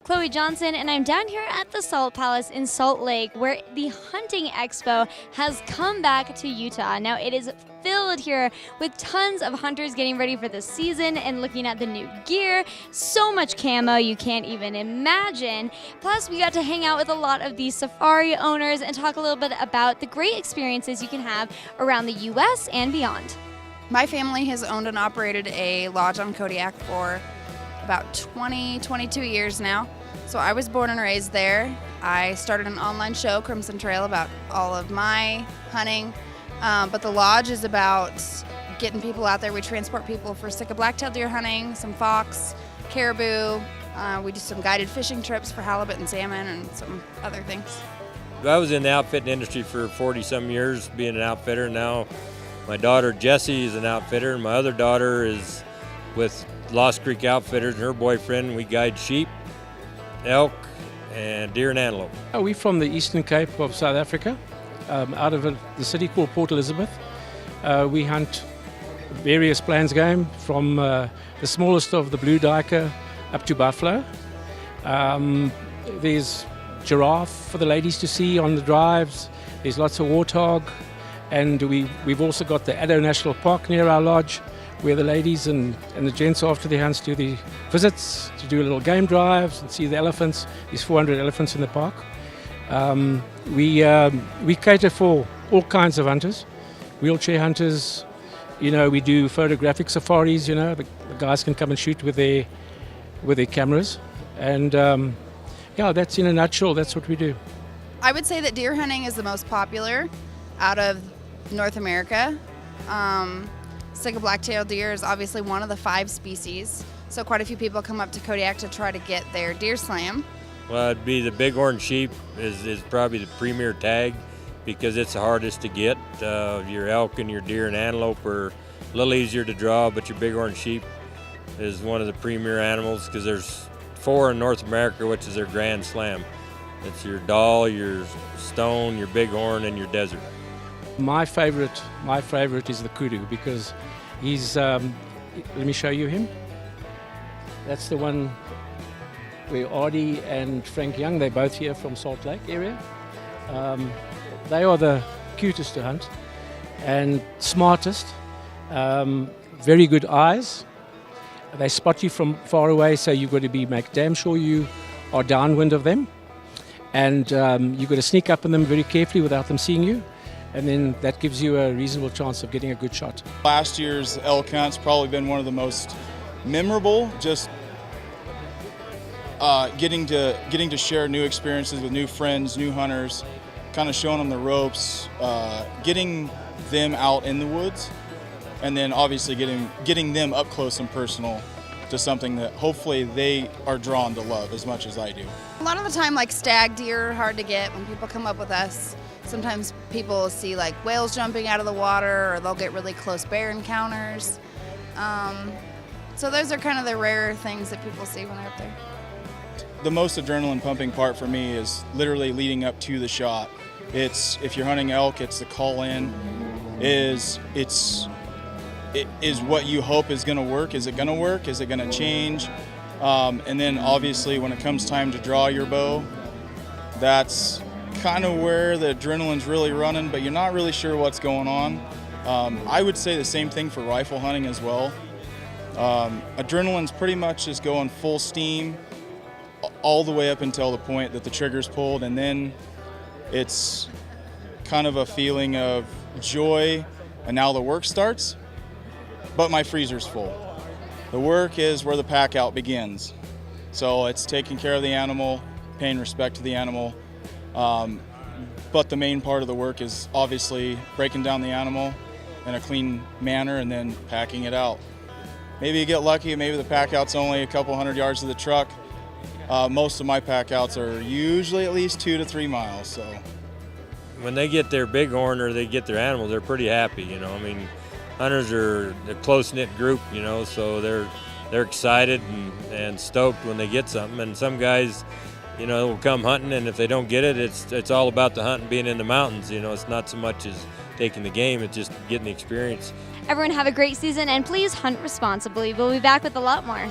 Chloe Johnson, and I'm down here at the Salt Palace in Salt Lake, where the Hunting Expo has come back to Utah. Now, it is filled here with tons of hunters getting ready for the season and looking at the new gear. So much camo you can't even imagine. Plus, we got to hang out with a lot of these safari owners and talk a little bit about the great experiences you can have around the U.S. and beyond. My family has owned and operated a lodge on Kodiak for about 22 years now. So I was born and raised there. I started an online show, Crimson Trail, about all of my hunting. But the lodge is about getting people out there. We transport people for Sika blacktail deer hunting, some fox, caribou. We do some guided fishing trips for halibut and salmon and some other things. I was in the outfitting industry for 40-some years, being an outfitter. Now my daughter Jessie is an outfitter, and my other daughter is with Lost Creek Outfitters and her boyfriend. We guide sheep, elk, and deer and antelope. We're from the Eastern Cape of South Africa, out of the city called Port Elizabeth. We hunt various plains game, from the smallest of the blue duiker up to buffalo. There's giraffe for the ladies to see on the drives. There's lots of warthog, and we've also got the Addo National Park near our lodge, where the ladies and the gents after the hunts do the visits, to do little game drives and see the elephants. There's 400 elephants in the park. We cater for all kinds of hunters, wheelchair hunters. We do photographic safaris. The guys can come and shoot with their cameras, and that's in a nutshell. That's what we do. I would say that deer hunting is the most popular out of North America. Sika blacktail deer is obviously one of the 5 species, so quite a few people come up to Kodiak to try to get their deer slam. Well, it'd be the Bighorn Sheep is probably the premier tag, because it's the hardest to get. Your elk and your deer and antelope are a little easier to draw, but your Bighorn Sheep is one of the premier animals, because there's 4 in North America, which is their grand slam. It's your doll, your stone, your bighorn, and your desert. My favorite is the kudu, because he's. Let me show you him. That's the one where Artie and Frank Young, they're both here from Salt Lake area. They are the cutest to hunt and smartest. Very good eyes. They spot you from far away, so you've got to make damn sure you are downwind of them, and you've got to sneak up on them very carefully without them seeing you. And then that gives you a reasonable chance of getting a good shot. Last year's Elk Ant's probably been one of the most memorable, just getting to share new experiences with new friends, new hunters, kind of showing them the ropes, getting them out in the woods, and then obviously getting them up close and personal to something that hopefully they are drawn to love as much as I do. A lot of the time, like stag deer are hard to get when people come up with us. Sometimes people see like whales jumping out of the water, or they'll get really close bear encounters. So those are kind of the rarer things that people see when they're up there. The most adrenaline pumping part for me is literally leading up to the shot. If you're hunting elk, it's the call in. It is what you hope is going to work. Is it going to work? Is it going to change? And then obviously when it comes time to draw your bow, that's kind of where the adrenaline's really running, but you're not really sure what's going on. I would say the same thing for rifle hunting as well. Adrenaline's pretty much just going full steam all the way up until the point that the trigger's pulled, and then it's kind of a feeling of joy, and now the work starts, but my freezer's full. The work is where the pack out begins. So it's taking care of the animal, paying respect to the animal. But the main part of the work is obviously breaking down the animal in a clean manner and then packing it out. Maybe you get lucky, maybe the pack out's only a couple 100 yards to the truck. Most of my pack outs are usually at least 2 to 3 miles. So When they get their bighorn or they get their animals, they're pretty happy. Hunters are a close-knit group, so they're excited and stoked when they get something. And some guys, will come hunting, and if they don't get it, it's all about the hunt and being in the mountains. It's not so much as taking the game, it's just getting the experience. Everyone have a great season, and please hunt responsibly. We'll be back with a lot more.